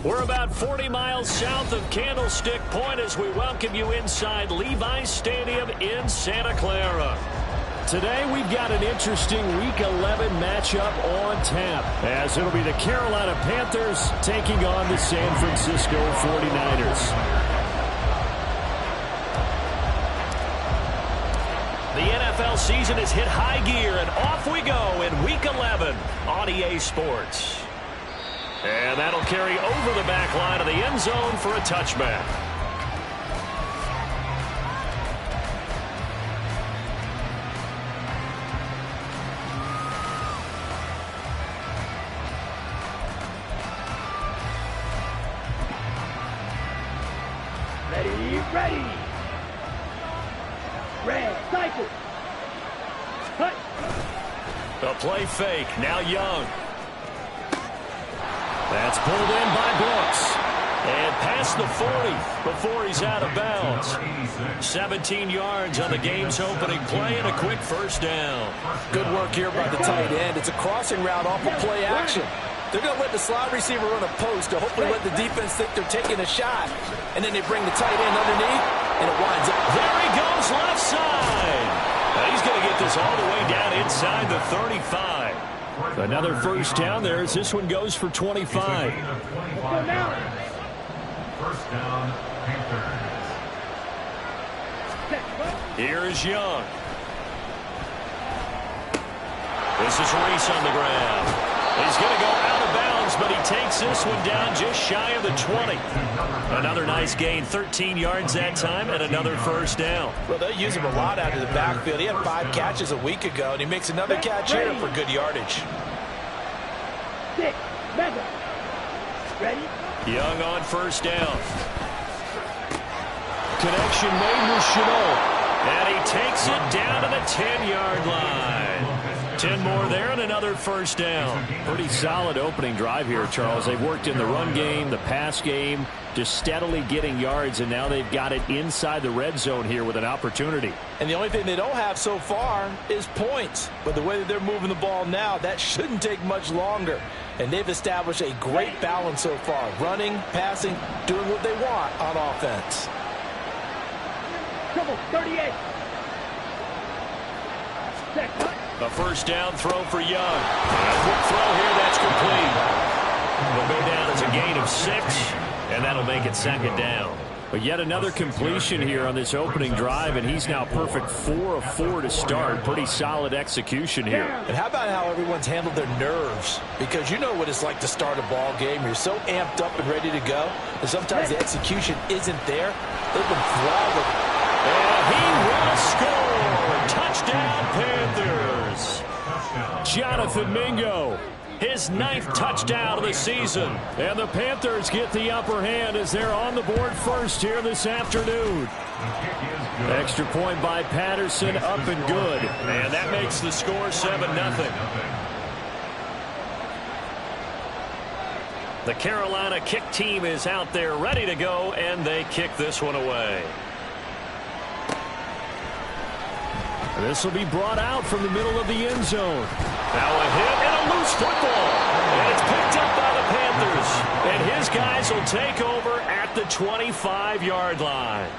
We're about 40 miles south of Candlestick Point as we welcome you inside Levi's Stadium in Santa Clara. Today we've got an interesting Week 11 matchup on tap, as it'll be the Carolina Panthers taking on the San Francisco 49ers. The NFL season has hit high gear, and off we go in Week 11 on EA Sports. And that'll carry over the back line of the end zone for a touchback. Ready. Red, cycle. Cut. The play fake, now Young. That's pulled in by Brooks. And past the 40 before he's out of bounds. 17 yards on the game's opening play and a quick first down. Good work here by the tight end. It's a crossing route off of play action. They're going to let the slot receiver run a post to hopefully let the defense think they're taking a shot. And then they bring the tight end underneath, and it winds up. There he goes, left side. Now he's going to get this all the way down inside the 35. Another first down there as this one goes for 25. First down, Panthers. Here's Young. This is Reese on the ground. He's going to go out of bounds, but he takes this one down just shy of the 20. Another nice gain, 13 yards that time, and another first down. Well, they'll use him a lot out of the backfield. He had 5 catches a week ago, and he makes another catch here for good yardage. 6, Mandden. Ready? Young on first down. Connection made with Chenault. And he takes it down to the 10-yard line. 10 more there and another first down. Pretty solid opening drive here, Charles. They've worked in the run game, the pass game, just steadily getting yards, and now they've got it inside the red zone here with an opportunity. And the only thing they don't have so far is points. But the way that they're moving the ball now, that shouldn't take much longer. And they've established a great balance so far. Running, passing, doing what they want on offense. Trouble, 38. A first down throw for Young. A quick throw here, that's complete. Will go down as a gain of 6, and that'll make it second down. But yet another completion here on this opening drive, and he's now perfect 4 of 4 to start. Pretty solid execution here. And how about how everyone's handled their nerves? Because you know what it's like to start a ball game. You're so amped up and ready to go, and sometimes the execution isn't there. They've been flawed. And he will score. Touchdown, Panthers. Jonathan Mingo, his 9th touchdown of the season. And the Panthers get the upper hand as they're on the board first here this afternoon. Extra point by Patterson, up and good. And that makes the score 7-0. The Carolina kick team is out there ready to go, and they kick this one away. This will be brought out from the middle of the end zone. Now a hit and a loose football. And it's picked up by the Panthers. And his guys will take over at the 25-yard line.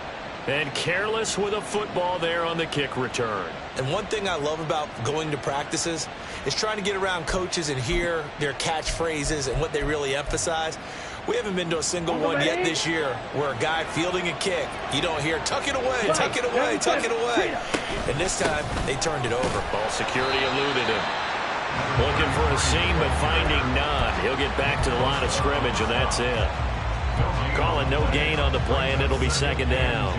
And careless with a football there on the kick return. And one thing I love about going to practices is trying to get around coaches and hear their catchphrases and what they really emphasize. We haven't been to a single one yet this year where a guy fielding a kick, you don't hear, tuck it away, tuck it away, tuck it away. And this time, they turned it over. Ball security eluded him. Looking for a seam, but finding none. He'll get back to the line of scrimmage, and that's it. Calling no gain on the play, and it'll be second down.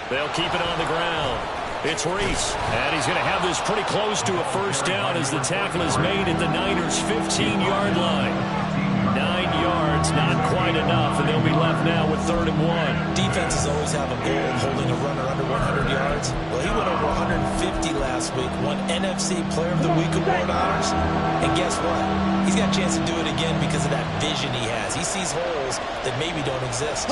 They'll keep it on the ground. It's Reese, and he's going to have this pretty close to a first down as the tackle is made at the Niners' 15-yard line. 9 yards, not quite enough, and they'll be left now with 3rd and 1. Defenses always have a goal of holding a runner under 100 yards. Well, he went over 150 last week, won NFC Player of the Week award honors. And guess what? He's got a chance to do it again because of that vision he has. He sees holes that maybe don't exist.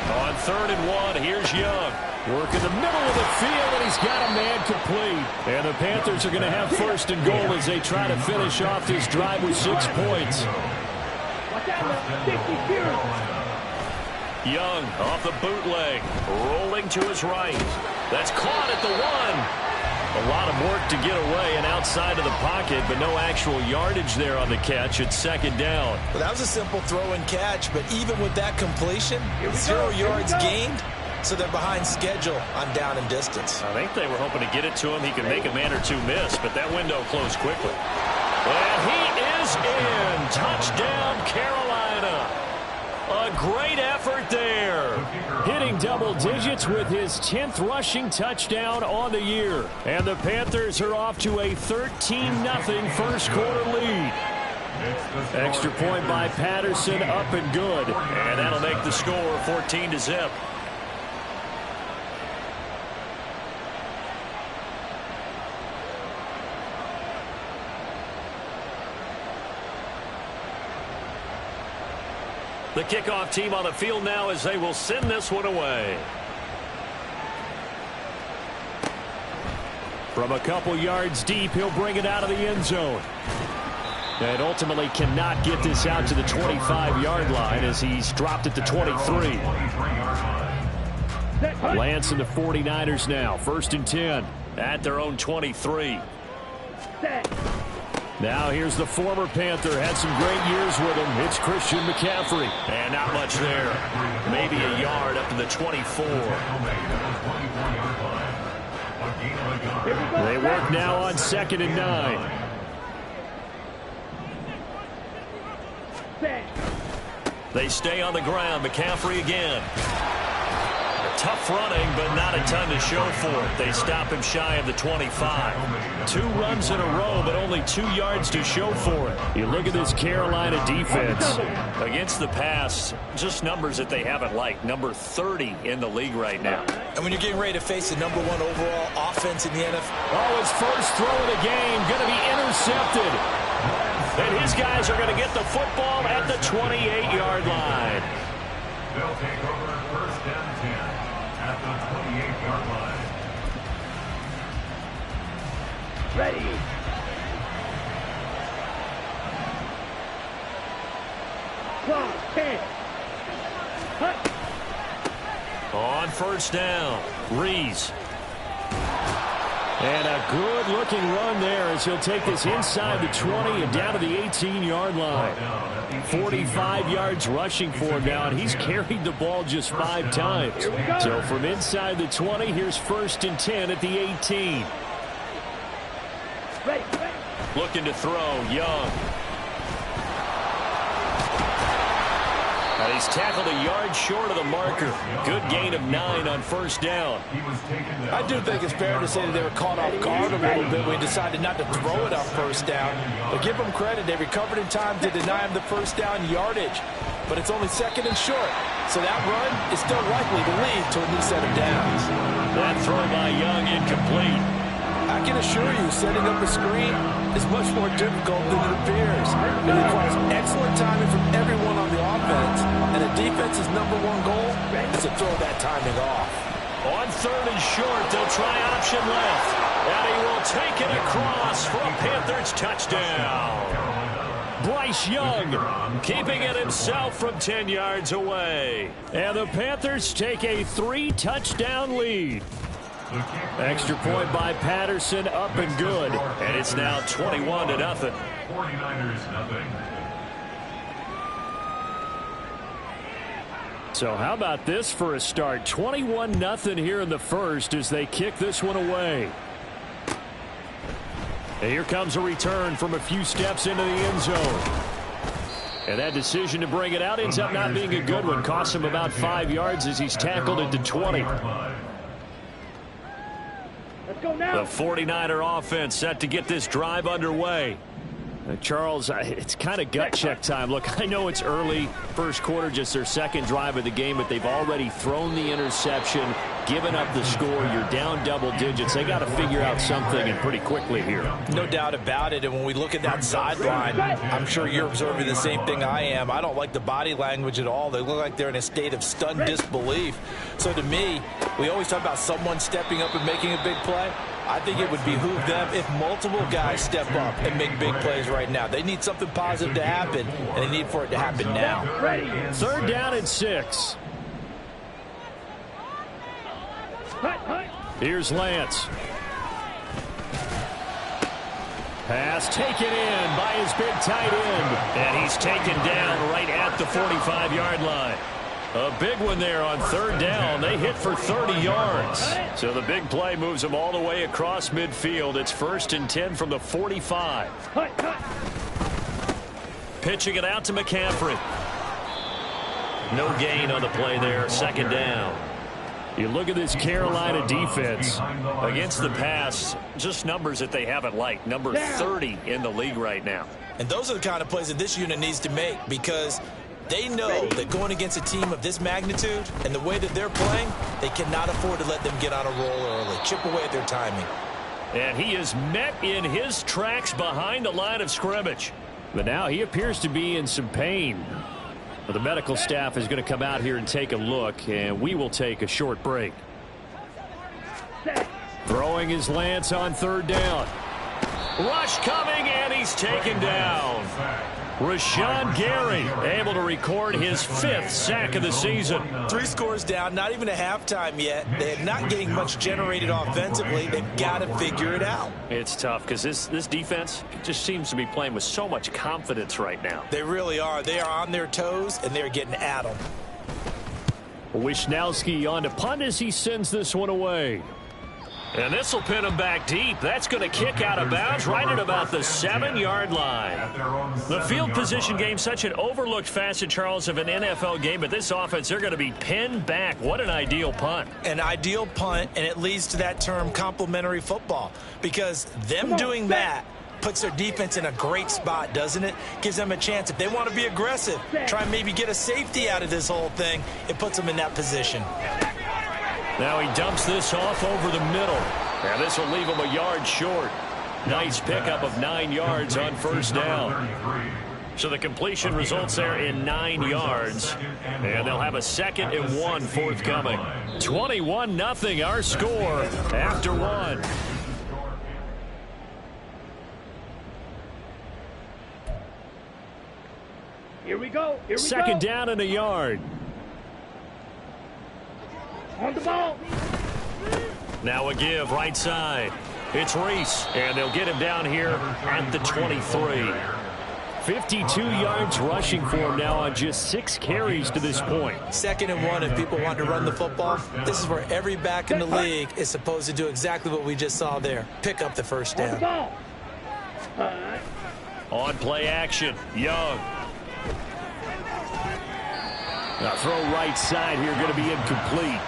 On 3rd and 1, here's Young. Work in the middle of the field, and he's got a man complete. And the Panthers are going to have 1st and goal as they try to finish off this drive with 6 points. Watch out now. 60 series. Young off the bootleg, rolling to his right. That's caught at the 1. A lot of work to get away and outside of the pocket, but no actual yardage there on the catch. It's 2nd down. Well, that was a simple throw and catch, but even with that completion, 0 yards gained, so they're behind schedule on down and distance. I think they were hoping to get it to him. He could make a man or two miss, but that window closed quickly. And he is in. Touchdown, Carolina. A great effort there. Hitting double digits with his 10th rushing touchdown on the year. And the Panthers are off to a 13-0 first quarter lead. Extra point by Patterson, up and good. And that'll make the score 14-0. The kickoff team on the field now as they will send this one away. From a couple yards deep, he'll bring it out of the end zone. And ultimately cannot get this out to the 25-yard line as he's dropped at the 23. Lance and the 49ers now. 1st and 10 at their own 23. Now here's the former Panther. Had some great years with him. It's Christian McCaffrey. And not much there. Maybe a yard up to the 24. They work now on 2nd and 9. They stay on the ground. McCaffrey again. Tough running, but not a ton to show for it. They stop him shy of the 25. 2 runs in a row, but only 2 yards to show for it. You look at this Carolina defense. Against the pass, just numbers that they haven't liked. Number 30 in the league right now. And when you're getting ready to face the #1 overall offense in the NFL. Oh, his first throw of the game going to be intercepted. And his guys are going to get the football at the 28-yard line. They'll take over 1st and 10 at the 28-yard line. Ready. Clock 10. Hut. On 1st down, Rees. And a good-looking run there as he'll take this inside the 20 and down to the 18-yard line. 45 yards rushing for him now, and he's carried the ball just 5 times. So from inside the 20, here's 1st and 10 at the 18. Looking to throw, Young. And he's tackled a yard short of the marker. Good gain of 9 on 1st down. I do think it's fair to say that they were caught off guard a little bit. We decided not to throw it on 1st down. But give them credit. They recovered in time to deny him the 1st down yardage. But it's only 2nd and short. So that run is still likely to lead to a new set of downs. That throw by Young incomplete. I can assure you, setting up a screen is much more difficult than it appears. It requires excellent timing from everyone on the offense, and the defense's #1 goal is to throw that timing off. On 3rd and short, they'll try option left, and he will take it across for a Panthers touchdown. Bryce Young keeping it himself from 10 yards away. And the Panthers take a 3-touchdown lead. Extra point by Patterson, up and good. And it's now 21-0. 49ers nothing. So how about this for a start? 21-0 here in the first as they kick this one away. And here comes a return from a few steps into the end zone. And that decision to bring it out ends up not being a good one. Costs him about 5 yards as he's tackled at the 20. Let's go now. The 49er offense set to get this drive underway. Charles, it's kind of gut check time. Look, I know it's early, first quarter, just their second drive of the game, but they've already thrown the interception, given up the score. You're down double digits. They got to figure out something, and pretty quickly here. No doubt about it. And when we look at that sideline, I'm sure you're observing the same thing I am. I don't like the body language at all. They look like they're in a state of stunned disbelief. So to me, we always talk about someone stepping up and making a big play. I think it would behoove them if multiple guys step up and make big plays right now. They need something positive to happen, and they need for it to happen now. Third down and 6. Here's Lance. Pass taken in by his big tight end. And he's taken down right at the 45-yard line. A big one there on third down. They hit for 30 yards. So the big play moves them all the way across midfield. It's 1st and 10 from the 45. Pitching it out to McCaffrey. No gain on the play there. 2nd down. You look at this Carolina defense against the pass, just numbers that they haven't liked. Number 30 in the league right now. And those are the kind of plays that this unit needs to make, because they know that going against a team of this magnitude and the way that they're playing, they cannot afford to let them get on a roll early. Chip away at their timing. And he is met in his tracks behind the line of scrimmage. But now he appears to be in some pain. Well, the medical staff is going to come out here and take a look, and we will take a short break. Throwing his Lance on third down. Rush coming, and he's taken down. Rashawn Gary able to record his 5th sack of the season. 3 scores down, not even a halftime yet. They're not getting much generated offensively. They've got to figure it out. It's tough because this defense just seems to be playing with so much confidence right now. They really are. They are on their toes, and they're getting at them. Wisnowski on to punt as he sends this one away. And this will pin him back deep. That's going to kick out of bounds right at about the 7-yard line. The field position game, such an overlooked facet, Charles, of an NFL game. But this offense, they're going to be pinned back. What an ideal punt. An ideal punt, and it leads to that term complementary football. Because them doing that puts their defense in a great spot, doesn't it? Gives them a chance. If they want to be aggressive, try and maybe get a safety out of this whole thing, it puts them in that position. Now he dumps this off over the middle. And this will leave him a yard short. Nice pickup of 9 yards on first down. So the completion results there in 9 yards. And they'll have a 2nd and 1 forthcoming. 21-0 our score after 1. Here we go. Here we go. 2nd down and a yard. On the ball. Now a give right side. It's Reese, and they'll get him down here at the 23. 52 yards rushing for him now on just 6 carries to this point. 2nd and 1 if people want to run the football. This is where every back in the league is supposed to do exactly what we just saw there. Pick up the first down. On play action, Young. Now throw right side here, going to be incomplete.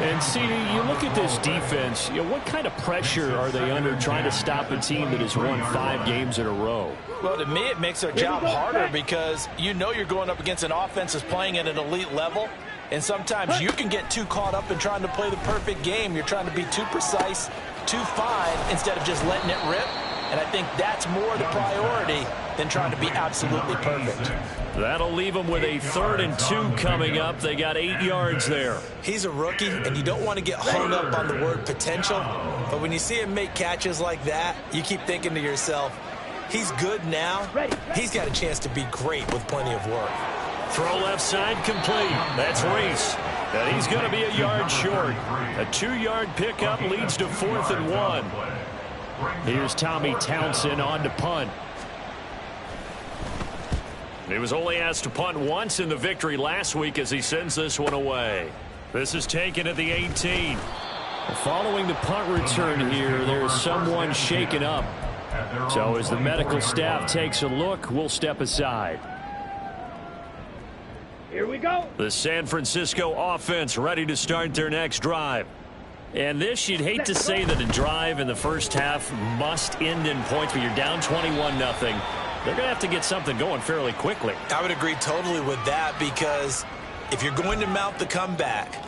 And see, you look at this defense, what kind of pressure are they under trying to stop a team that has won 5 games in a row? Well, to me, it makes their job harder because you know you're going up against an offense that's playing at an elite level. And sometimes you can get too caught up in trying to play the perfect game. You're trying to be too precise, too fine, instead of just letting it rip. And I think that's more the priority than trying to be absolutely perfect. That'll leave them with a 3rd and 2 coming up. They got 8 yards there. He's a rookie, and you don't want to get hung up on the word potential. But when you see him make catches like that, you keep thinking to yourself, he's good now. He's got a chance to be great with plenty of work. Throw left side complete. That's Reese. And he's going to be a yard short. A 2-yard pickup leads to 4th and 1. Here's Tommy Townsend on to punt. He was only asked to punt once in the victory last week as he sends this one away. This is taken at the 18. Following the punt return here, there's someone shaken up. So as the medical staff takes a look, we'll step aside. Here we go. The San Francisco offense ready to start their next drive. And this, you'd hate to say that a drive in the first half must end in points, but you're down 21-0. They're going to have to get something going fairly quickly. I would agree totally with that, because if you're going to mount the comeback,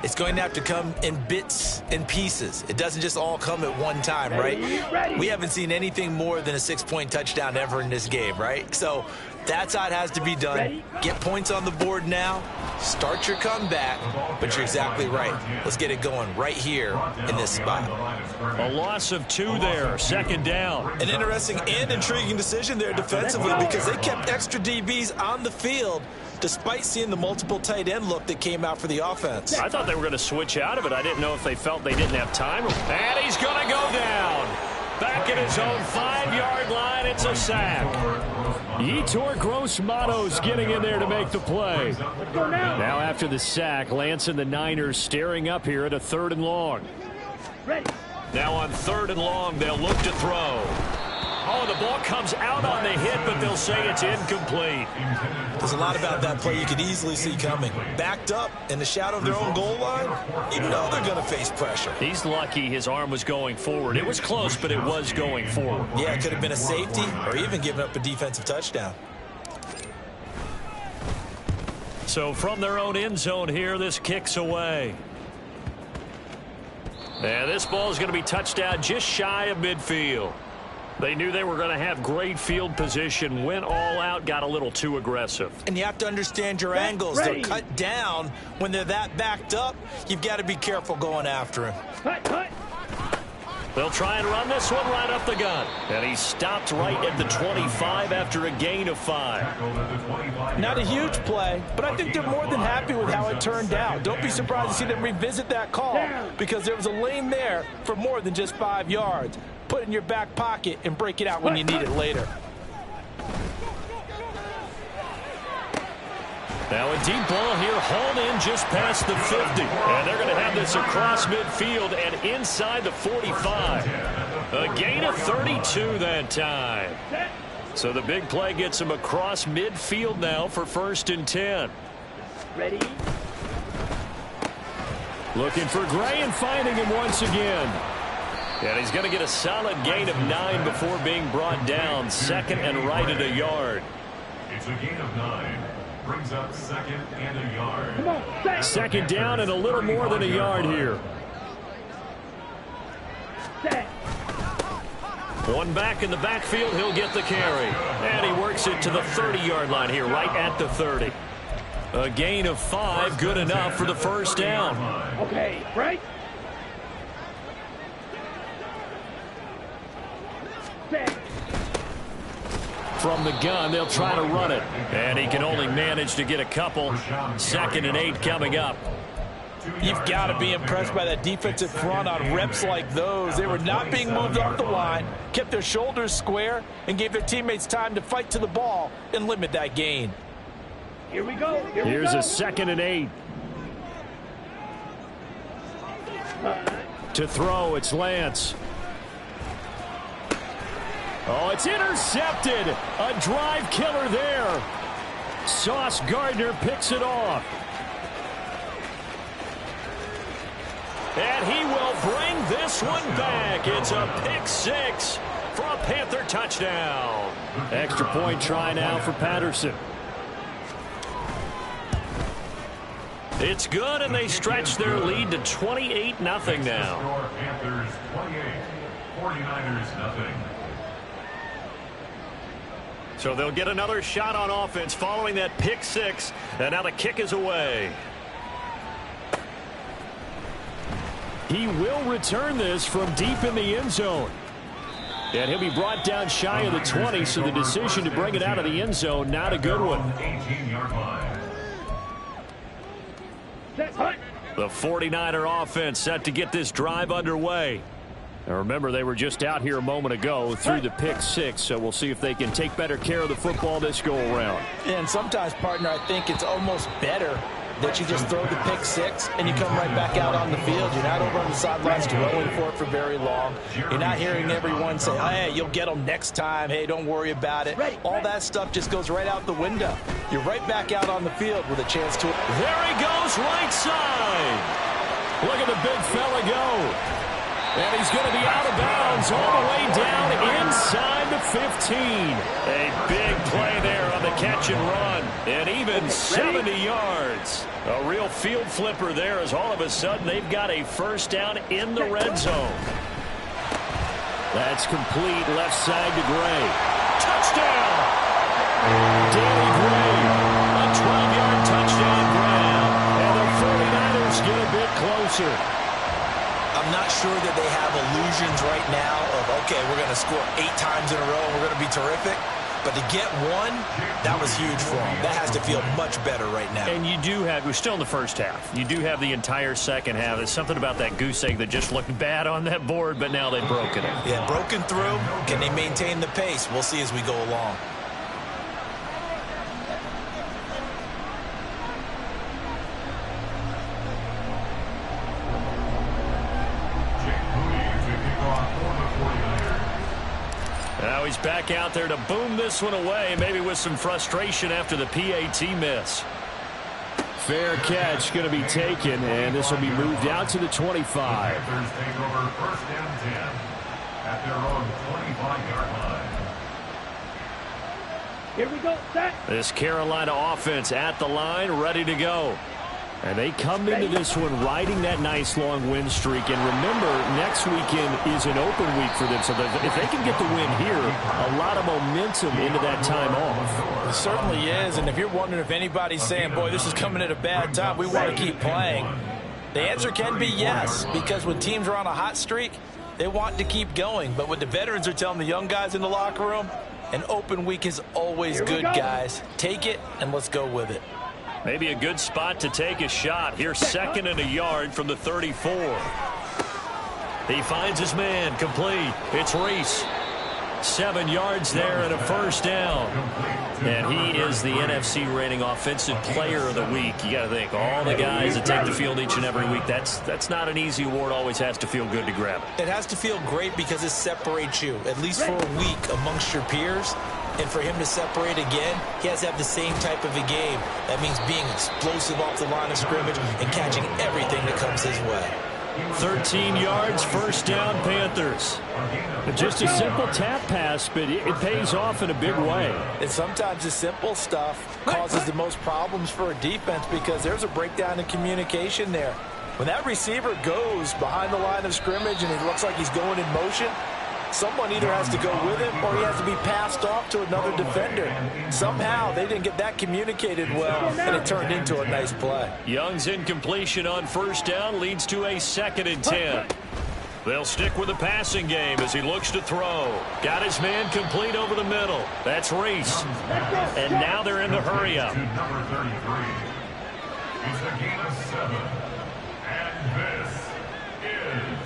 it's going to have to come in bits and pieces. It doesn't just all come at one time, right? We haven't seen anything more than a 6-point touchdown ever in this game, right? So that's how it has to be done. Get points on the board now. Start your comeback. But you're exactly right. Let's get it going right here in this spot. A loss of 2 there. Second down. An interesting and intriguing decision there defensively, because they kept extra DBs on the field despite seeing the multiple tight end look that came out for the offense. I thought they were going to switch out of it. I didn't know if they felt they didn't have time. And he's going to go down. Back at his own 5-yard line. It's a sack. Yetur Gross-Matos getting in there to make the play. Now after the sack, Lance and the Niners staring up here at a 3rd and long. Now on 3rd and long, they'll look to throw. Oh, the ball comes out on the hit, but they'll say it's incomplete. There's a lot about that play you could easily see coming. Backed up in the shadow of their own goal line, you know they're going to face pressure. He's lucky his arm was going forward. It was close, but it was going forward. Yeah, it could have been a safety or even given up a defensive touchdown. So from their own end zone here, this kicks away. And this ball is going to be touched down just shy of midfield. They knew they were going to have great field position, went all out, got a little too aggressive. And you have to understand your angles. They're cut down when they're that backed up. You've got to be careful going after him. They'll try and run this one right up the gut. And he stopped right at the 25 after a gain of 5. Not a huge play, but I think they're more than happy with how it turned out. Don't be surprised to see them revisit that call, because there was a lane there for more than just 5 yards. Put it in your back pocket and break it out when you need it later. Now a deep ball here, hauled in just past the 50. And they're going to have this across midfield and inside the 45. A gain of 32 that time. So the big play gets him across midfield now for 1st and 10. Ready? Looking for Gray and finding him once again. And he's going to get a solid gain of 9 before being brought down. 2nd and right at a yard. It's a gain of 9. Brings up 2nd and a yard. Come on, 2nd down and a little more than a yard here. One back in the backfield, he'll get the carry. And he works it to the 30-yard line here, right at the 30. A gain of 5, good enough for the 1st down. Okay, right? From the gun, they'll try to run it. And he can only manage to get a couple. 2nd and 8 coming up. You've got to be impressed by that defensive front on reps like those. They were not being moved off the line, kept their shoulders square, and gave their teammates time to fight to the ball and limit that gain. Here we go. Here's a 2nd and 8. To throw, it's Lance. Oh, it's intercepted. A drive killer there. Sauce Gardner picks it off. And he will bring this one back. It's a pick 6 for a Panther touchdown. Extra point try now for Patterson. It's good, and they stretch their lead to 28-0 now. Panthers 28, 49ers nothing. So they'll get another shot on offense following that pick 6. And now the kick is away. He will return this from deep in the end zone. And he'll be brought down shy of the 20, so the decision to bring it out of the end zone, not a good one. 18-yard line. The 49er offense set to get this drive underway. Now remember, they were just out here a moment ago through the pick 6, so we'll see if they can take better care of the football this go-around. And sometimes, partner, I think it's almost better that you just throw the pick 6 and you come right back out on the field. You're not over on the sidelines dwelling for it for very long. You're not hearing everyone say, hey, you'll get them next time. Hey, don't worry about it. All that stuff just goes right out the window. You're right back out on the field with a chance to. There he goes, right side. Look at the big fella go. And he's going to be out of bounds all the way down inside the 15. A big play there on the catch and run. And even 70 yards. A real field flipper there as all of a sudden they've got a first down in the red zone. That's complete left side to Gray. Touchdown! Danny Gray, a 12-yard touchdown grab. And the 49ers get a bit closer. I'm not sure that they have illusions right now of, okay, we're going to score 8 times in a row and we're going to be terrific. But to get one, that was huge for them. That has to feel much better right now. And you do have, we're still in the first half. You do have the entire second half. There's something about that goose egg that just looked bad on that board, but now they've broken it. Yeah, broken through. Can they maintain the pace? We'll see as we go along. Now he's back out there to boom this one away, maybe with some frustration after the PAT miss. Fair catch going to be taken, and this will be moved out to the 25. Panthers take over first and 10 at their own 25-yard line. Here we go, set. This Carolina offense at the line, ready to go. And they come into this one riding that nice long win streak. And remember, next weekend is an open week for them. So if they can get the win here, a lot of momentum into that time off. It certainly is. And if you're wondering if anybody's saying, boy, this is coming at a bad time, we want to keep playing, the answer can be yes. Because when teams are on a hot streak, they want to keep going. But what the veterans are telling the young guys in the locker room, an open week is always good, guys. Take it and let's go with it. Maybe a good spot to take a shot. Here's 2nd and a yard from the 34. He finds his man, complete. It's Reese. 7 yards there and a first down. And he is the NFC rating offensive player of the week. You got to think, all the guys that take the field each and every week, that's not an easy award. Always has to feel good to grab it. It has to feel great because it separates you, at least for a week, amongst your peers. And for him to separate again, he has to have the same type of a game. That means being explosive off the line of scrimmage and catching everything that comes his way. 13 yards, first down, Panthers. Just a simple tap pass, but it pays off in a big way. And sometimes the simple stuff causes the most problems for a defense because there's a breakdown in communication there. When that receiver goes behind the line of scrimmage and it looks like he's going in motion, someone either has to go with him or he has to be passed off to another defender. Somehow they didn't get that communicated well, and it turned into a nice play. Young's incompletion on first down leads to a 2nd and 10. They'll stick with the passing game as he looks to throw. Got his man complete over the middle. That's Reese. And now they're in the hurry-up. Number 33. It's a gain of 7. And this is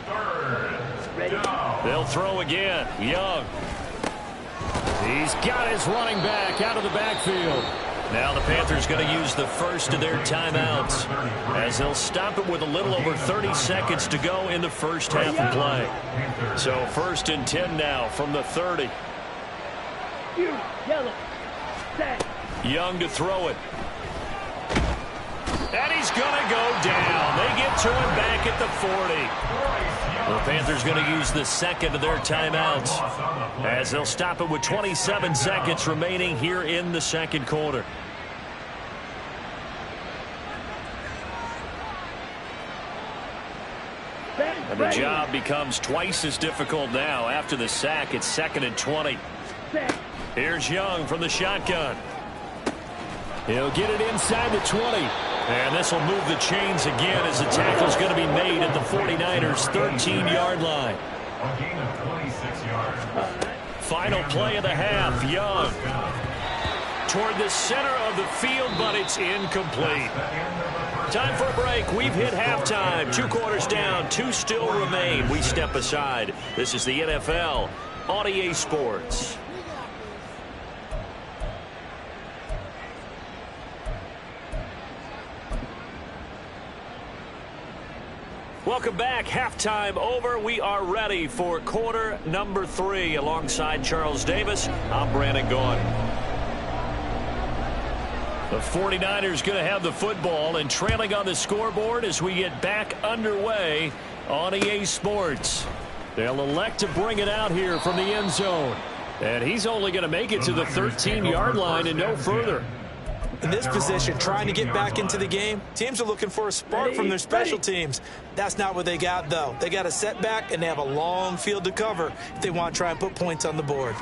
3rd down. They'll throw again. Young. He's got his running back out of the backfield. Now the Panthers going to use the first of their timeouts as they'll stop it with a little over 30 seconds to go in the first half of play. So 1st and 10 now from the 30. Yellow, set. Young to throw it. And he's going to go down. They get to him back at the 40. The Panthers going to use the 2nd of their timeouts as they'll stop it with 27 seconds remaining here in the 2nd quarter. And the job becomes twice as difficult now. After the sack, it's 2nd and 20. Here's Young from the shotgun. He'll get it inside the 20. And this will move the chains again as the tackle's going to be made at the 49ers' 13-yard line. A gain of 26 yards. Final play of the half. Young toward the center of the field, but it's incomplete. Time for a break. We've hit halftime. 2 quarters down. 2 still remain. We step aside. This is the NFL on EA Sports. Welcome back. Halftime over. We are ready for quarter number 3. Alongside Charles Davis, I'm Brandon Gaughan. The 49ers going to have the football and trailing on the scoreboard as we get back underway on EA Sports. They'll elect to bring it out here from the end zone. And he's only going to make it to the 13-yard line and no further. In this position, trying to get back into the game, teams are looking for a spark from their special teams. That's not what they got, though. They got a setback, and they have a long field to cover if they want to try and put points on the board.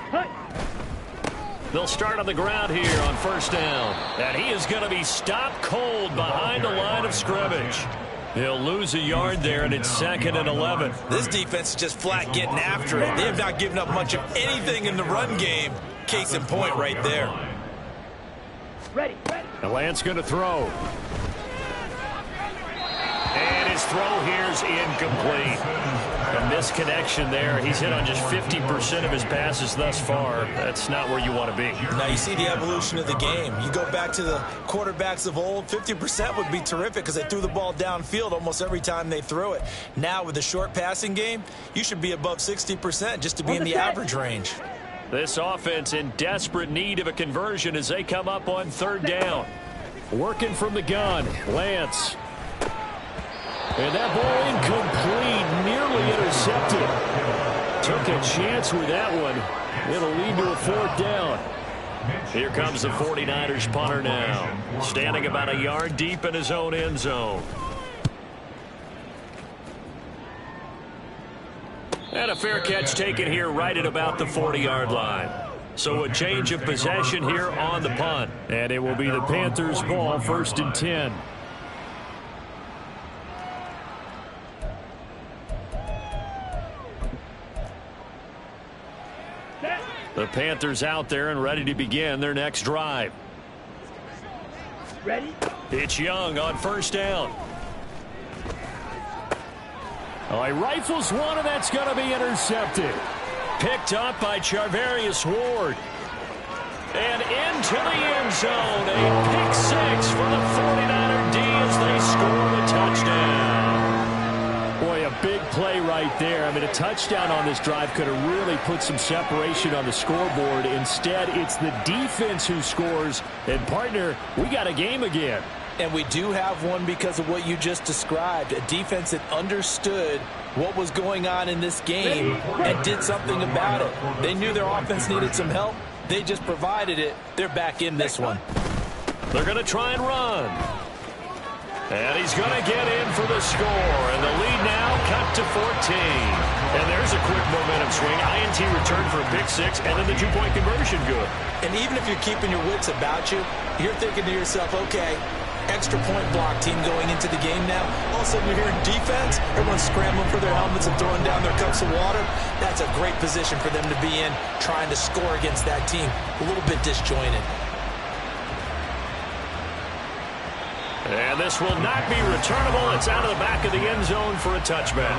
They'll start on the ground here on first down. And he is going to be stopped cold behind the line of scrimmage. He'll lose a yard there, and it's 2nd and 11. This defense is just flat getting after it. They have not given up much of anything in the run game. Case in point right there. Ready. The Lance going to throw. And his throw here is incomplete. A misconnection there. He's hit on just 50% of his passes thus far. That's not where you want to be. Now you see the evolution of the game. You go back to the quarterbacks of old, 50% would be terrific because they threw the ball downfield almost every time they threw it. Now with the short passing game, you should be above 60% just to be in the average range. This offense in desperate need of a conversion as they come up on 3rd down. Working from the gun, Lance. And that ball incomplete, nearly intercepted. Took a chance with that one. It'll lead to a 4th down. Here comes the 49ers punter now. Standing about a yard deep in his own end zone. And a fair catch taken here right at about the 40-yard line. So a change of possession here on the punt. And it will be the Panthers' ball, 1st and 10. The Panthers out there and ready to begin their next drive. Ready? It's Young on 1st down. Oh, he rifles one, and that's going to be intercepted. Picked up by Charvarius Ward. And into the end zone. A pick 6 for the 49er D as they score the touchdown. Boy, a big play right there. I mean, a touchdown on this drive could have really put some separation on the scoreboard. Instead, it's the defense who scores. And, partner, we got a game again. And we do have one because of what you just described. A defense that understood what was going on in this game and did something about it. They knew their offense needed some help. They just provided it. They're back in this one. They're going to try and run. And he's going to get in for the score. And the lead now cut to 14. And there's a quick momentum swing. INT return for a pick 6, and then the 2-point conversion good. And even if you're keeping your wits about you, you're thinking to yourself, okay, extra point block team going into the game now. All of a sudden you're hearing defense. Everyone's scrambling for their helmets and throwing down their cups of water. That's a great position for them to be in, trying to score against that team. A little bit disjointed. And this will not be returnable. It's out of the back of the end zone for a touchback.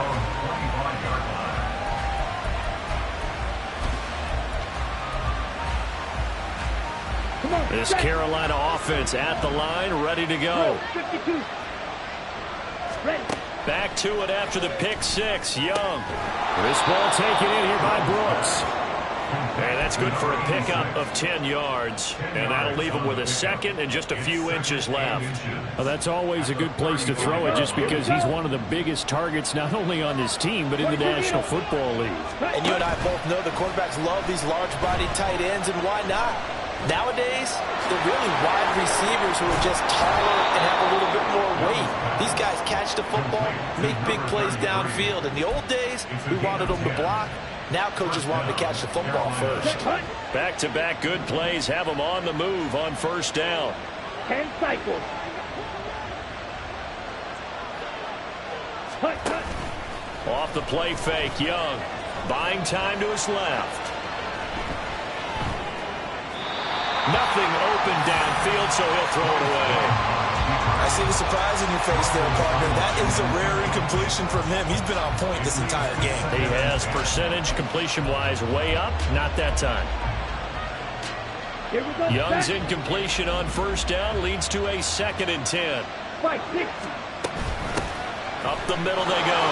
This Carolina offense at the line, ready to go. 52. Ready. Back to it after the pick 6. Young. This ball taken in here by Brooks. And that's good for a pickup of 10 yards. And that'll leave him with a 2nd and just a few inches left. Well, that's always a good place to throw it just because he's one of the biggest targets not only on this team but in the National Football League. And you and I both know the quarterbacks love these large-bodied tight ends, and why not? Nowadays, they're really wide receivers who are just taller and have a little bit more weight. These guys catch the football, make big plays downfield. In the old days, we wanted them to block. Now coaches want them to catch the football first. Back-to-back good plays have them on the move on 1st down. 10 cycles. Off the play fake, Young. Buying time to his left. Nothing open downfield, so he'll throw it away. I see the surprise in your face there, partner. That is a rare incompletion from him. He's been on point this entire game. He has percentage completion-wise way up. Not that time. Here we go. Young's incompletion on 1st down leads to a 2nd and 10. 5-6. Up the middle they go.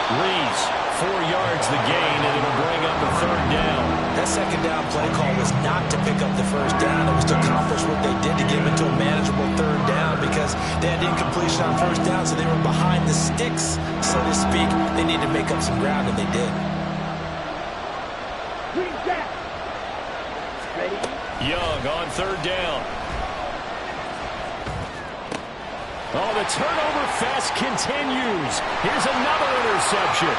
Reese, 4 yards the gain, and it'll bring up a 3rd down. That 2nd down play call was not to pick up the 1st down. It was to accomplish what they did to get him into a manageable 3rd down because because they had incompletion on first down, so they were behind the sticks, so to speak. They needed to make up some ground, and they did. Green Jack. Ready? Young on third down. Oh, the turnover fest continues. Here's another interception.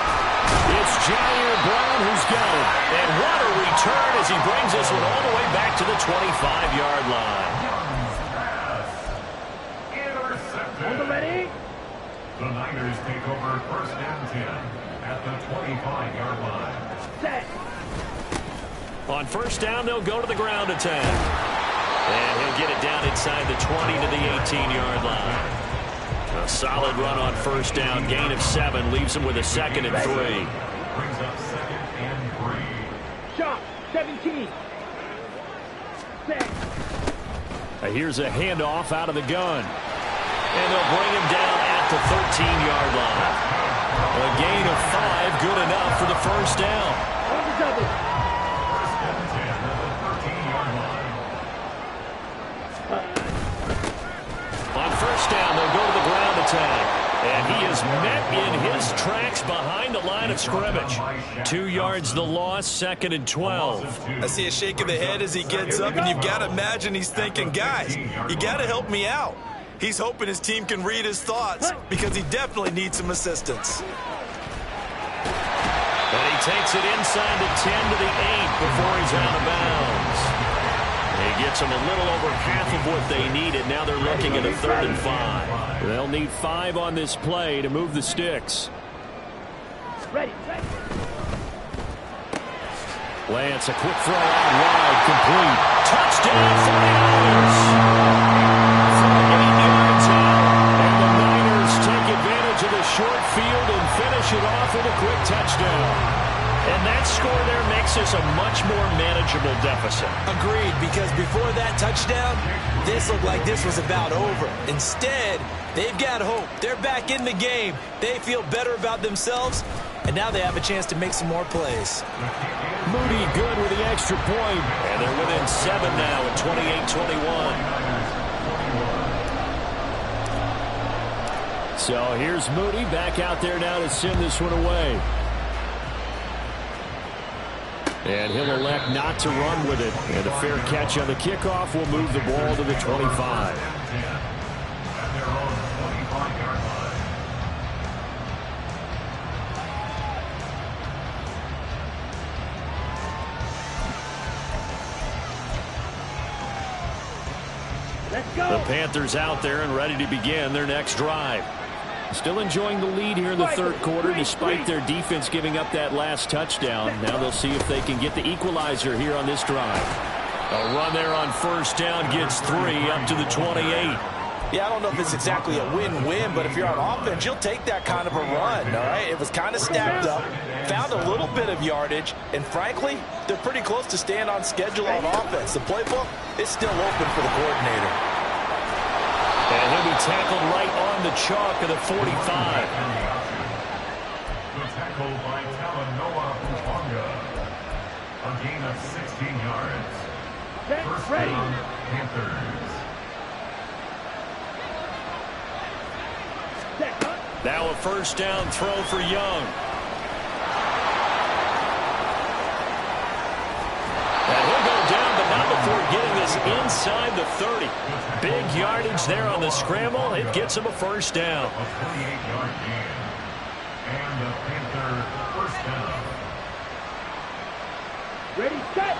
It's Jair Brown who's got it. And what a return as he brings this one all the way back to the 25-yard line. On the ready? The Niners take over first and 10 at the 25-yard line. Set. On first down, they'll go to the ground attack. And he'll get it down inside the 20 to the 18-yard line. A solid run on first down. Gain of 7 leaves him with a 2nd and 3. Brings up 2nd and 3. Shot. 17. Set. Here's a handoff out of the gun. And they'll bring him down at the 13-yard line. A gain of 5, good enough for the first down. On the double. First and 10 at the 13-yard line. On first down, they'll go to the ground attack. And he is met in his tracks behind the line of scrimmage. 2 yards the loss, 2nd and 12. I see a shake of the head as he gets up, and you've got to imagine he's thinking, guys, you got to help me out. He's hoping his team can read his thoughts because he definitely needs some assistance. And he takes it inside the 10 to the 8 before he's out of bounds. He gets them a little over half of what they needed. Now they're looking at a 3rd and 5. They'll need 5 on this play to move the sticks. Ready. Ready. Lance, a quick throw out wide, complete. Touchdown for the Niners. From 8 yards out, and the Niners take advantage of the short field and finish it off with a quick touchdown. And that score there makes this a much more manageable deficit. Agreed, because before that touchdown, this looked like this was about over. Instead, they've got hope. They're back in the game. They feel better about themselves, and now they have a chance to make some more plays. Moody good with the extra point. And they're within 7 now at 28-21. So here's Moody back out there now to send this one away. And he'll elect not to run with it. And a fair catch on the kickoff will move the ball to the 25. Let's go. The Panthers out there and ready to begin their next drive. Still enjoying the lead here in the 3rd quarter despite their defense giving up that last touchdown. Now they'll see if they can get the equalizer here on this drive. A run there on first down gets 3 up to the 28. Yeah, I don't know if it's exactly a win-win, but if you're on offense, you'll take that kind of a run, all right? It was kind of stacked up, found a little bit of yardage, and frankly, they're pretty close to staying on schedule on offense. The playbook is still open for the coordinator. And he'll be tackled right on the chalk of the 45. The tackle by Talanoa Hufanga. A gain of 16 yards. First down, Panthers. Now a first down throw for Young. And he'll go down, but not before getting this inside the 30. Big yardage there on the scramble. It gets him a first down. A 28-yard gain. And the Panther first down. Ready, set.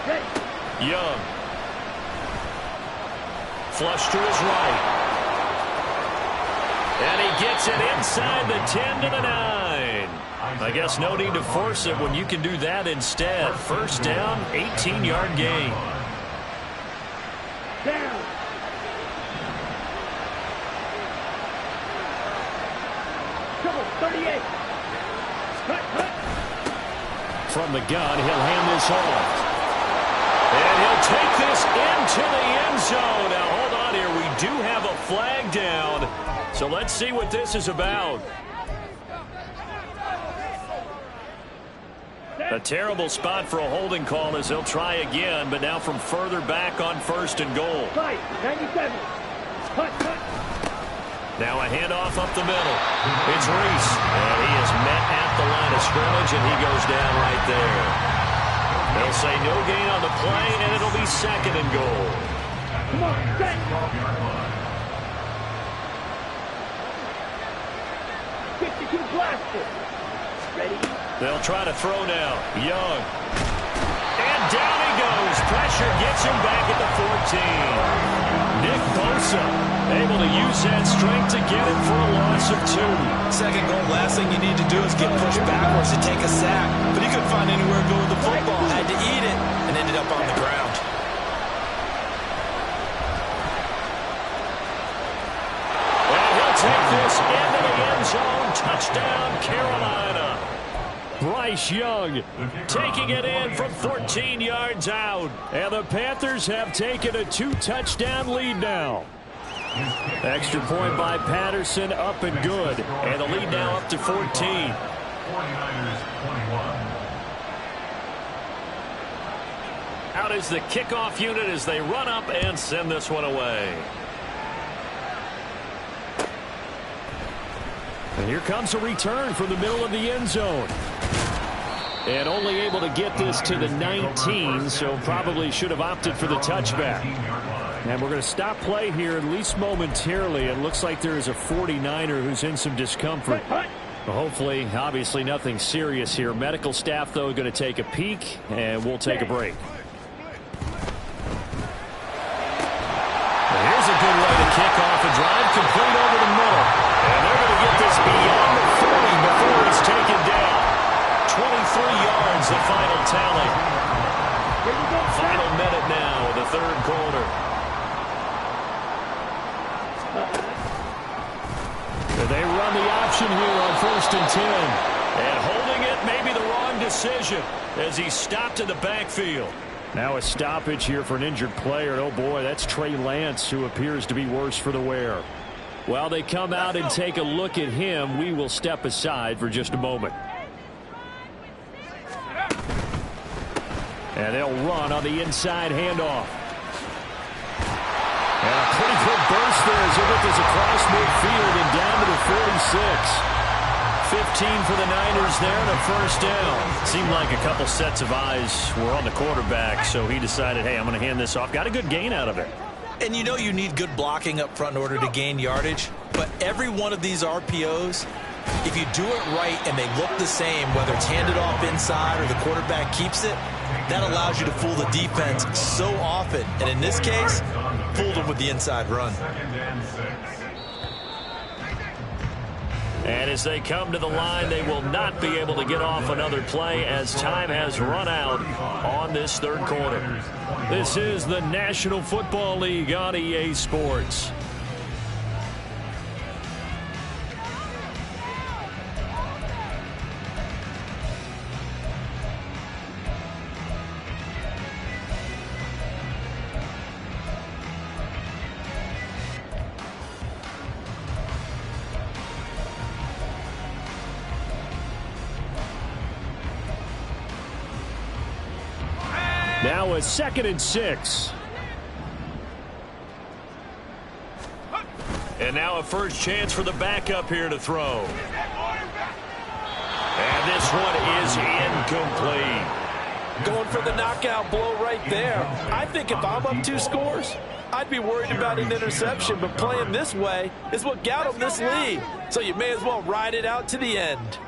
Ready. Young. Flush to his right. And he gets it inside the 10 to the 9. I guess no need to force it when you can do that instead. First down, 18-yard gain. Down. Trouble, 38. Cut. From the gun, he'll hand this off. And he'll take this into the end zone. Now, hold on here. We do have a flag down. So let's see what this is about. Set. A terrible spot for a holding call as they'll try again, but now from further back on 1st and goal. 97. Cut. Now a handoff up the middle. It's Reese, and he is met at the line of scrimmage, and he goes down right there. They'll say no gain on the play, and it'll be 2nd and goal. Come on, set. 52 blaster. Ready? They'll try to throw now. Young. And down he goes. Pressure gets him back at the 14. Nick Bosa able to use that strength to get him for a loss of 2. 2nd goal, last thing you need to do is get pushed backwards to take a sack. But he couldn't find anywhere to go with the football. Had to eat it and ended up on the ground. And he'll take this into the end zone. Touchdown, Carolina. Bryce Young taking it in from 14 yards out. And the Panthers have taken a 2-touchdown lead now. Extra point by Patterson, up and good. And the lead now up to 14. 49ers 21. Out is the kickoff unit as they run up and send this one away. And here comes a return from the middle of the end zone. And only able to get this to the 19, so probably should have opted for the touchback. And we're going to stop play here, at least momentarily. It looks like there is a 49er who's in some discomfort. Well, hopefully, obviously nothing serious here. Medical staff, though, going to take a peek, and we'll take a break. Well, here's a good way to kick off a drive, complete over the middle. And they're going to get this beyond the 40 before it's taken down. 23 yards, the final tally. Final minute now of the 3rd quarter. They run the option here on 1st and 10. And holding it may be the wrong decision as he's stopped in the backfield. Now a stoppage here for an injured player. Oh, boy, that's Trey Lance, who appears to be worse for the wear. While they come out and take a look at him, we will step aside for just a moment. And they'll run on the inside handoff. And a pretty quick burst there as it is across midfield and down to the 46. 15 for the Niners there and a 1st down. Seemed like a couple sets of eyes were on the quarterback, so he decided, hey, I'm going to hand this off. Got a good gain out of it. And you know you need good blocking up front in order to gain yardage. But every one of these RPOs, if you do it right and they look the same, whether it's handed off inside or the quarterback keeps it, that allows you to fool the defense so often. And in this case, fooled them with the inside run. And as they come to the line, they will not be able to get off another play as time has run out on this 3rd quarter. This is the National Football League on EA Sports. Now a 2nd and 6. And now a first chance for the backup here to throw. And this one is incomplete. Going for the knockout blow right there. I think if I'm up 2 scores, I'd be worried about an interception, but playing this way is what got him this lead. So you may as well ride it out to the end.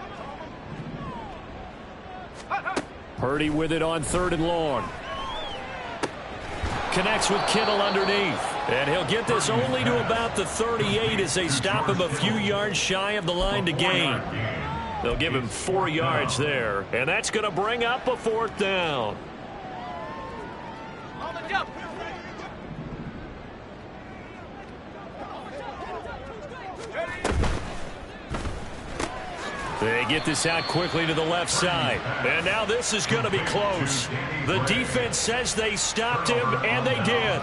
Purdy with it on 3rd and long. Connects with Kittle underneath. And he'll get this only to about the 38 as they stop him a few yards shy of the line to gain. They'll give him 4 yards there. And that's going to bring up a 4th down. On the jump. They get this out quickly to the left side. And now this is going to be close. The defense says they stopped him, and they did.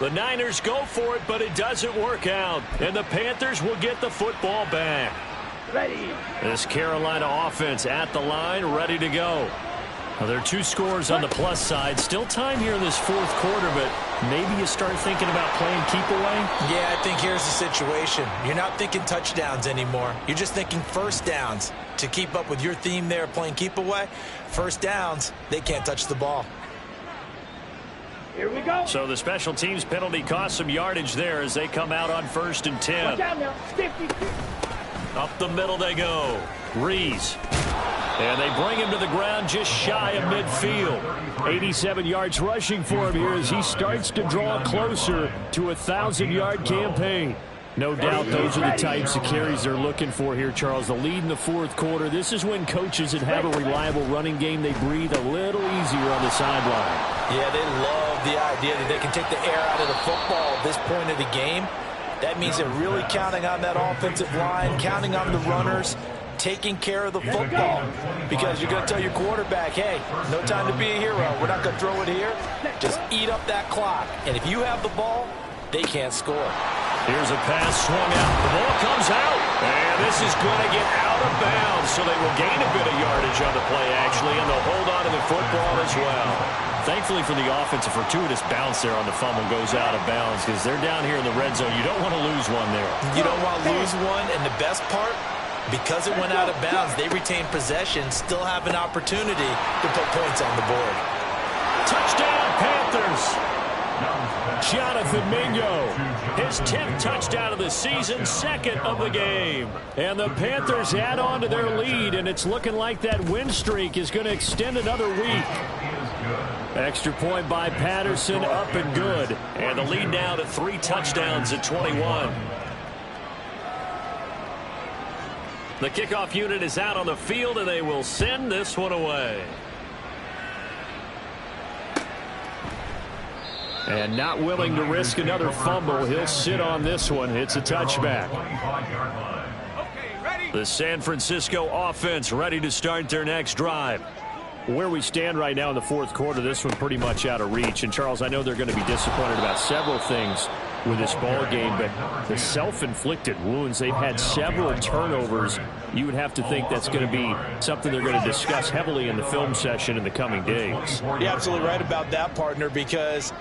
The Niners go for it, but it doesn't work out. And the Panthers will get the football back. Ready. This Carolina offense at the line, ready to go. Well, there are 2 scores on the plus side. Still time here in this fourth quarter, but maybe you start thinking about playing keep away? Yeah, I think here's the situation. You're not thinking touchdowns anymore. You're just thinking first downs. To keep up with your theme there, playing keep away, first downs, they can't touch the ball. Here we go. So the special teams penalty cost some yardage there as they come out on 1st and 10. Watch out now. 50. Up the middle they go. Rees. And they bring him to the ground just shy of midfield. 87 yards rushing for him here as he starts to draw closer to a 1,000-yard campaign. No doubt those are the types of carries they're looking for here, Charles. The lead in the fourth quarter. This is when coaches that have a reliable running game, they breathe a little easier on the sideline. Yeah, they love the idea that they can take the air out of the football at this point of the game. That means they're really counting on that offensive line, counting on the runners, taking care of the football, because you're going to tell your quarterback, hey, no time to be a hero. We're not going to throw it here. Just eat up that clock. And if you have the ball, they can't score. Here's a pass swung out. The ball comes out. And this is going to get out of bounds, so they will gain a bit of yardage on the play, actually, and they'll hold on to the football as well. Thankfully for the offense, a fortuitous bounce there on the fumble goes out of bounds because they're down here in the red zone. You don't want to lose one there. You don't want to lose one, and the best part, because it went out of bounds, they retain possession, still have an opportunity to put points on the board. Touchdown, Panthers. Jonathan Mingo, his 10th touchdown of the season, 2nd of the game. And the Panthers add on to their lead, and it's looking like that win streak is going to extend another week. Extra point by Patterson, up and good. And the lead now to 3 touchdowns at 21. The kickoff unit is out on the field, and they will send this one away. And not willing to risk another fumble, he'll sit on this one. It's a touchback. The San Francisco offense ready to start their next drive. Where we stand right now in the fourth quarter, this one pretty much out of reach. And, Charles, I know they're going to be disappointed about several things with this ball game, but the self-inflicted wounds, they've had several turnovers. You would have to think that's going to be something they're going to discuss heavily in the film session in the coming days. You're absolutely right about that, partner, because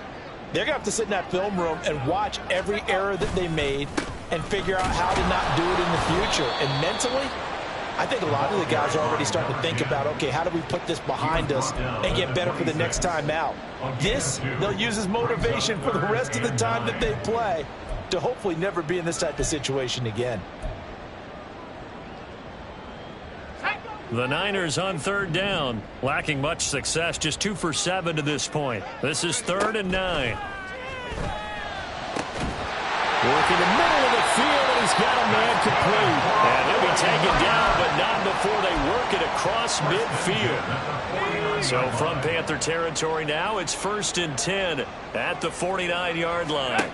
they're going to have to sit in that film room and watch every error that they made and figure out how to not do it in the future. And mentally, I think a lot of the guys are already starting to think about, okay, how do we put this behind us and get better for the next time out? This, they'll use as motivation for the rest of the time that they play to hopefully never be in this type of situation again. The Niners on 3rd down, lacking much success, just 2 for 7 to this point. This is 3rd and 9. Working the middle of the field, and he's got a man complete. And he'll be taken down, but not before they work it across midfield. So from Panther territory now, it's 1st and 10 at the 49-yard line.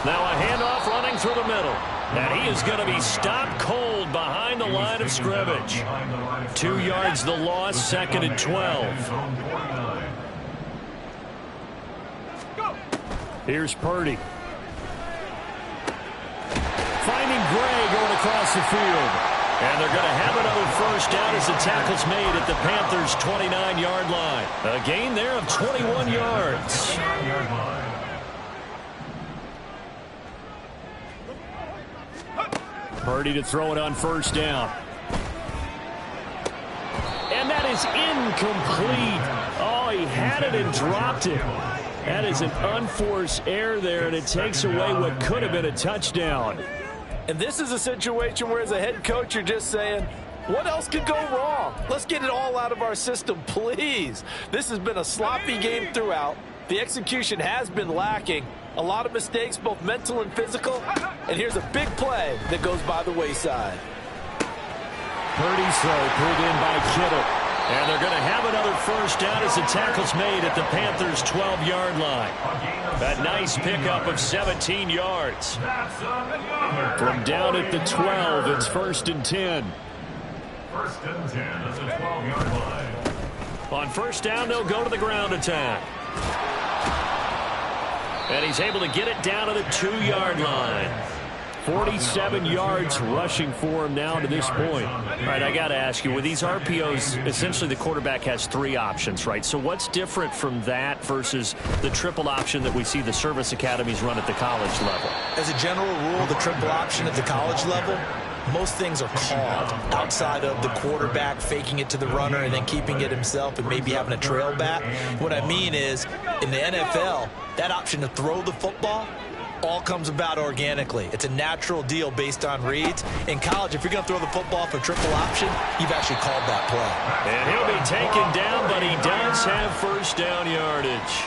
Now a handoff running through the middle. And he is going to be stopped cold behind the line of scrimmage. 2 yards the loss, 2nd and 12. Here's Purdy. Finding Gray going across the field. And they're going to have another first down as the tackle's made at the Panthers' 29-yard line. A gain there of 21 yards. Purdy to throw it on 1st down. And that is incomplete. Oh, he had it and dropped it. That is an unforced error there, and it takes away what could have been a touchdown. And this is a situation where, as a head coach, you're just saying, what else could go wrong? Let's get it all out of our system, please. This has been a sloppy game throughout. The execution has been lacking. A lot of mistakes, both mental and physical. And here's a big play that goes by the wayside. Purdy's throw pulled in by Kittle. And they're going to have another first down as the tackle's made at the Panthers' 12-yard line. A nice pickup of 17 yards. From down at the 12, it's 1st and 10. 1st and 10 at the 12-yard line. On 1st down, they'll go to the ground attack. And he's able to get it down to the 2-yard line. 47 yards rushing for him now to this point. All right, I got to ask you, with these RPOs, essentially the quarterback has 3 options, right? So what's different from that versus the triple option that we see the service academies run at the college level? As a general rule, the triple option at the college level, most things are called outside of the quarterback faking it to the runner and then keeping it himself and maybe having a trail back. What I mean is, in the NFL, that option to throw the football all comes about organically. It's a natural deal based on reads. In college, if you're going to throw the football for triple option, you've actually called that play. And he'll be taken down, but he does have first down yardage.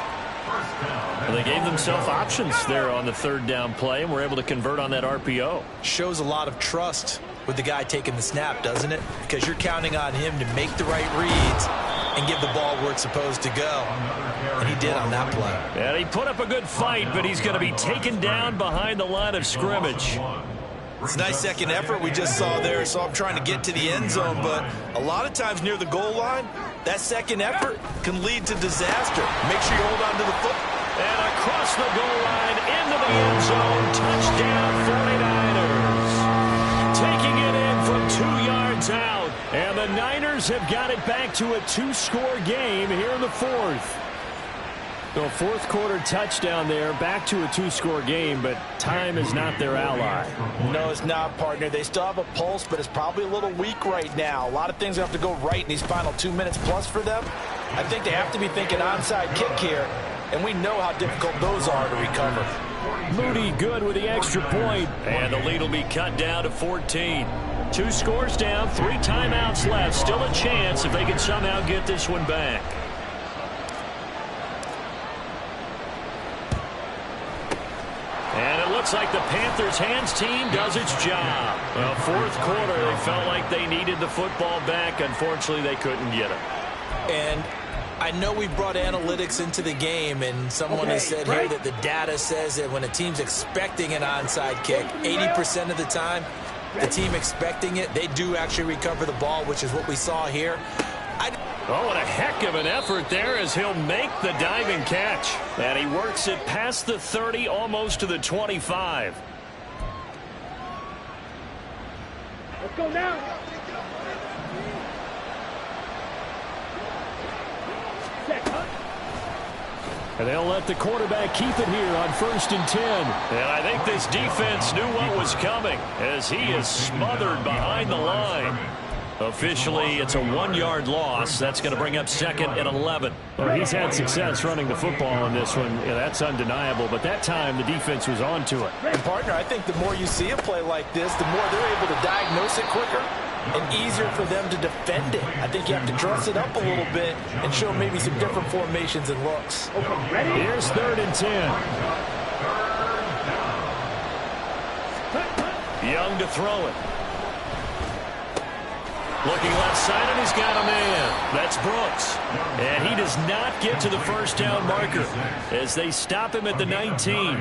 Well, they gave themselves options there on the 3rd down play, and were able to convert on that RPO. Shows a lot of trust with the guy taking the snap, doesn't it? Because you're counting on him to make the right reads and give the ball where it's supposed to go. And he did on that play. And he put up a good fight, but he's going to be taken down behind the line of scrimmage. It's a nice second effort we just saw there. So I'm trying to get to the end zone, but a lot of times near the goal line, that second effort can lead to disaster. Make sure you hold on to the football. And across the goal line, into the end zone, touchdown 49ers. Taking it in from 2 yards out. And the Niners have got it back to a 2-score game here in the 4th. So 4th quarter touchdown there, back to a 2-score game, but time is not their ally. No, it's not, partner. They still have a pulse, but it's probably a little weak right now. A lot of things have to go right in these final 2 minutes plus for them. I think they have to be thinking onside kick here, and we know how difficult those are to recover. Moody good with the extra point, and the lead will be cut down to 14. 2 scores down, 3 timeouts left. Still a chance if they can somehow get this one back. And it looks like the Panthers' hands team does its job. Well, 4th quarter, they felt like they needed the football back. Unfortunately, they couldn't get it. And I know we brought analytics into the game, and someone has said here that the data says that when a team's expecting an onside kick, 80% of the time, the team expecting it, they do actually recover the ball, which is what we saw here. Oh, what a heck of an effort there as he'll make the diving catch. And he works it past the 30, almost to the 25. Let's go now. And they'll let the quarterback keep it here on 1st and 10. And I think this defense knew what was coming as he is smothered behind the line. Officially, it's a 1-yard loss. That's going to bring up 2nd and 11. Well, he's had success running the football in this one. Yeah, that's undeniable. But that time, the defense was on to it. And, partner, I think the more you see a play like this, the more they're able to diagnose it quicker and easier for them to defend it. I think you have to dress it up a little bit and show maybe some different formations and looks. Here's 3rd and 10. Young to throw it. Looking left side, and he's got a man. That's Brooks. And he does not get to the 1st down marker as they stop him at the 19.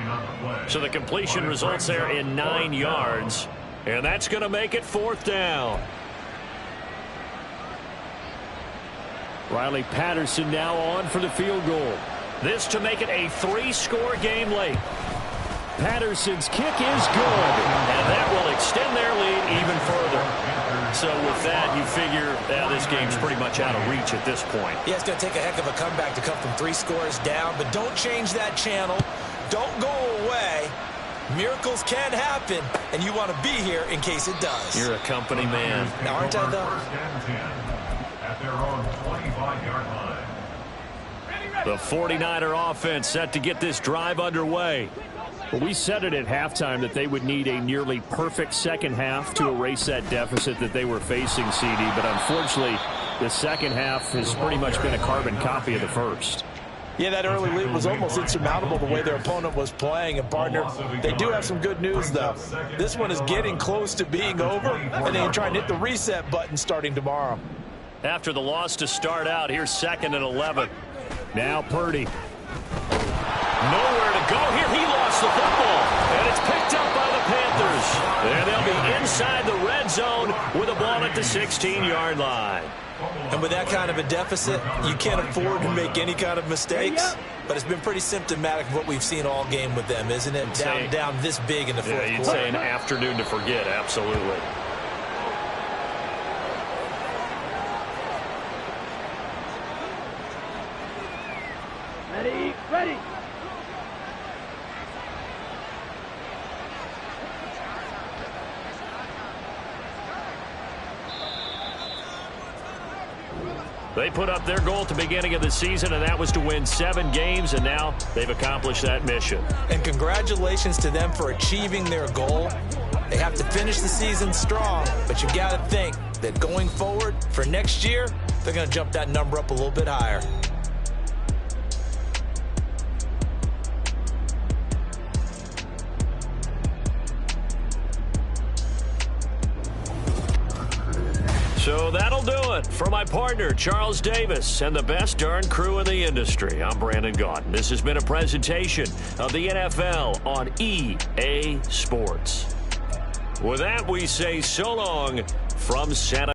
So the completion results there in 9 yards. And that's going to make it 4th down. Riley Patterson now on for the field goal. This to make it a 3-score game late. Patterson's kick is good. And that will extend their lead even further. So with that, you figure this game's pretty much out of reach at this point. Yeah, it's going to take a heck of a comeback to come from 3 scores down, but don't change that channel. Don't go away. Miracles can happen, and you want to be here in case it does. You're a company man. Now, aren't I, though? At their own 25-yard line. The 49er offense set to get this drive underway. Well, we said it at halftime that they would need a nearly perfect second half to erase that deficit that they were facing, CD. But unfortunately, the second half has pretty much been a carbon copy of the first. Yeah, that early lead was almost insurmountable the way their opponent was playing. And, partner, they do have some good news, though. This one is getting close to being over, and they can try and hit the reset button starting tomorrow. After the loss to start out, here's 2nd and 11. Now Purdy. Nowhere to go here. He lost the football, and it's picked up by the Panthers. And they'll be inside the red zone with a ball at the 16-yard line. And with that kind of a deficit, you can't afford to make any kind of mistakes. But it's been pretty symptomatic of what we've seen all game with them, isn't it? Down this big in the fourth quarter. You'd say an afternoon to forget, absolutely. Ready, ready. They put up their goal at the beginning of the season, and that was to win 7 games, and now they've accomplished that mission. And congratulations to them for achieving their goal. They have to finish the season strong, but you've got to think that going forward for next year, they're going to jump that number up a little bit higher. So that'll do it for my partner, Charles Davis, and the best darn crew in the industry. I'm Brandon Gaudin. This has been a presentation of the NFL on EA Sports. With that, we say so long from Santa